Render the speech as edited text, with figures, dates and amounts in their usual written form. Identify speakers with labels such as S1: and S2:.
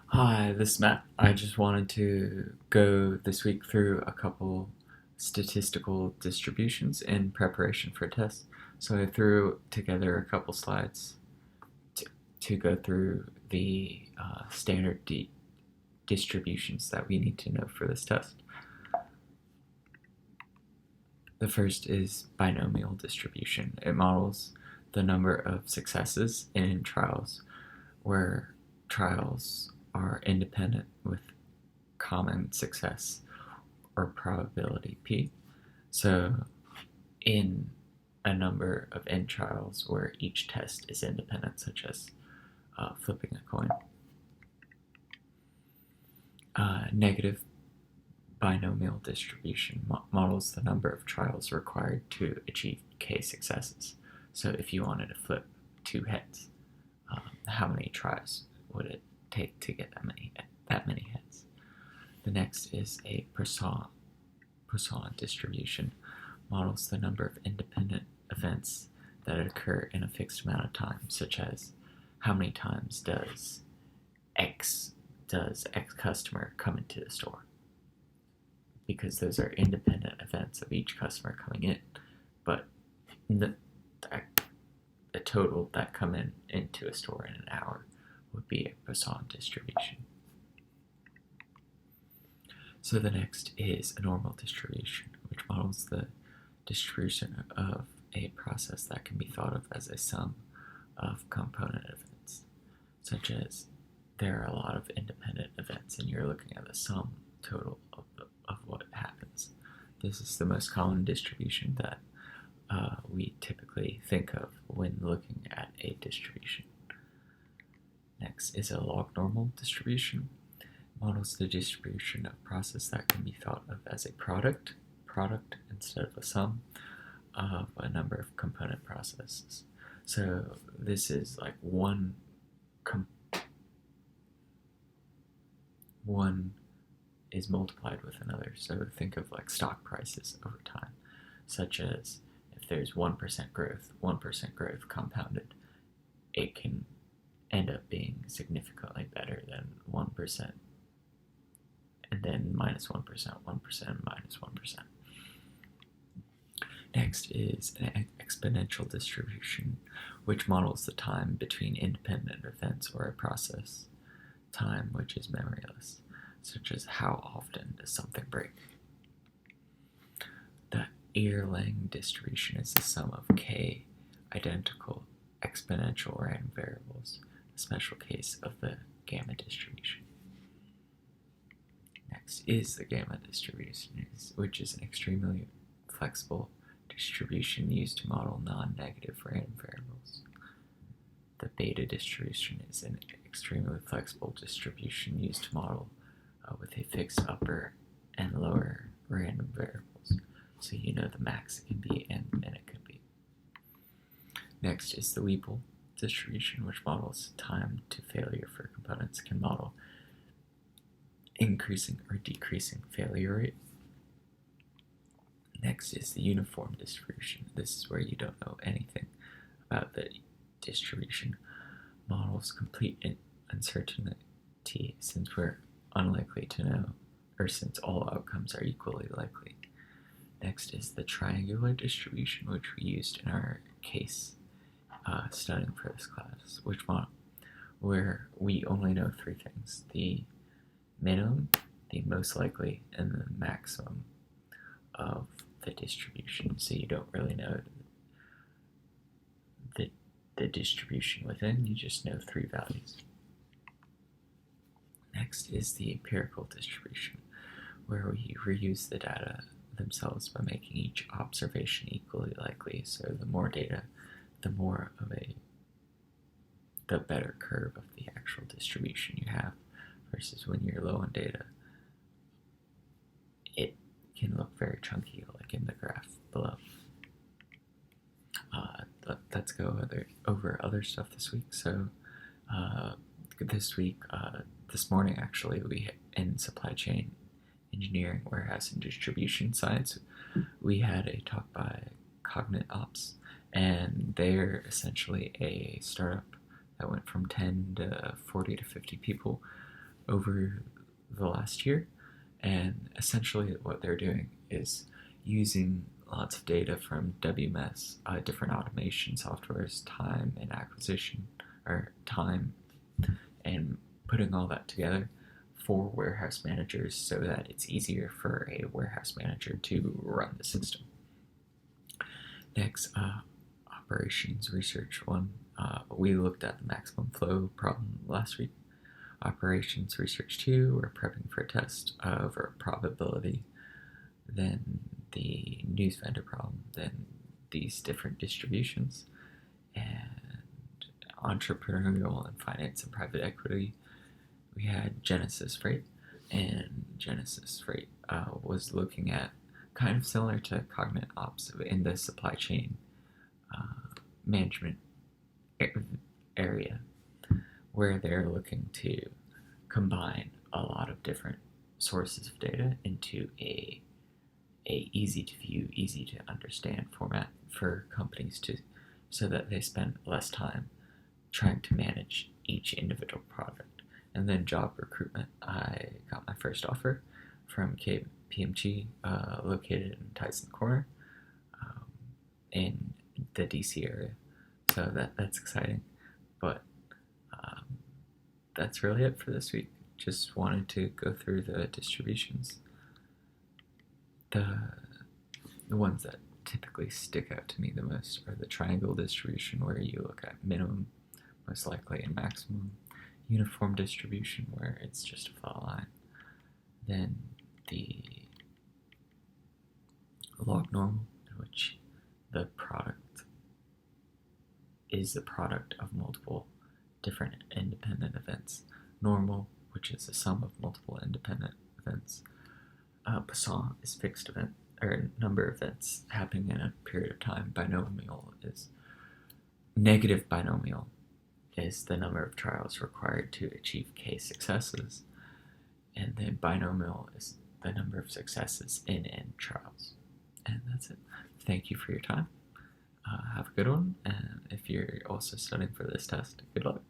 S1: Hi, this is Matt. I just wanted to go this week through a couple statistical distributions in preparation for a test. So I threw together a couple slides to, to go through the standard distributions that we need to know for this test. The first is binomial distribution. It models the number of successes in trials where trials are independent with common success or probability p. So in a number of n trials where each test is independent, such as flipping a coin, negative binomial distribution models the number of trials required to achieve k successes. So if you wanted to flip two heads, how many tries would it take to get that many heads? The next is a Poisson distribution, models the number of independent events that occur in a fixed amount of time, such as how many times X customer come into the store, because those are independent events of each customer coming in, but the, the total that come into a store in an hour would be a Poisson distribution. So the next is a normal distribution, which models the distribution of a process that can be thought of as a sum of component events, such as there are a lot of independent events and you're looking at the sum total of what happens. This is the most common distribution that we typically think of when looking at a distribution. Next is a log normal distribution. Models the distribution of process that can be thought of as a product instead of a sum of a number of component processes. So this is like one is multiplied with another. So think of like stock prices over time, such as if there's 1% growth compounded, it can end up being significantly better than 1%, and then minus 1%, 1%, minus 1%. Next is an exponential distribution, which models the time between independent events or a process, time which is memoryless, such as how often does something break. The Erlang distribution is the sum of k identical exponential random variables, a special case of the gamma distribution. Next is the gamma distribution, which is an extremely flexible distribution used to model non-negative random variables. The beta distribution is an extremely flexible distribution used to model with a fixed upper and lower random variables, so you know the max it can be and the min it could be. Next is the Weibull distribution, which models time to failure for components, can model increasing or decreasing failure rate. Next is the uniform distribution. This is where you don't know anything about the distribution. Models complete uncertainty since we're unlikely to know, or since all outcomes are equally likely. Next is the triangular distribution, which we used in our case studying for this class, where we only know three things: the minimum, the most likely, and the maximum of the distribution. So you don't really know the distribution within, you just know three values. Next is the empirical distribution, where we reuse the data themselves by making each observation equally likely. So the more data, the better curve of the actual distribution you have, versus when you're low on data, it can look very chunky, like in the graph below. Let's go over other stuff this week. So this morning actually, we in supply chain engineering, warehouse, and distribution science, we had a talk by Cognite Ops, and they're essentially a startup that went from 10 to 40 to 50 people over the last year. And essentially, what they're doing is using lots of data from WMS, different automation softwares, time and acquisition, or time, and putting all that together for warehouse managers so that it's easier for a warehouse manager to run the system. Next, operations research one. We looked at the maximum flow problem last week. Operations research 2, we're prepping for a test over probability, then the news vendor problem, then these different distributions, and entrepreneurial and finance and private equity. We had Genesis Freight, and Genesis Freight was looking at kind of similar to Cognite Ops in the supply chain management area, where they're looking to combine a lot of different sources of data into a easy to view, easy to understand format for companies to, so that they spend less time trying to manage each individual product. And then job recruitment, I got my first offer from KPMG, located in Tyson Corner, in the DC area. So that's exciting. But that's really it for this week. Just wanted to go through the distributions. The ones that typically stick out to me the most are the triangle distribution, where you look at minimum, most likely, and maximum. Uniform distribution, where it's just a flat line. Then the log normal, in which the product is the product of multiple different independent events. Normal, which is the sum of multiple independent events. Poisson is fixed event, or number of events happening in a period of time. Binomial is negative binomial is the number of trials required to achieve k successes, and then binomial is the number of successes in n trials. And that's it. Thank you for your time. Have a good one, and if you're also studying for this test, good luck.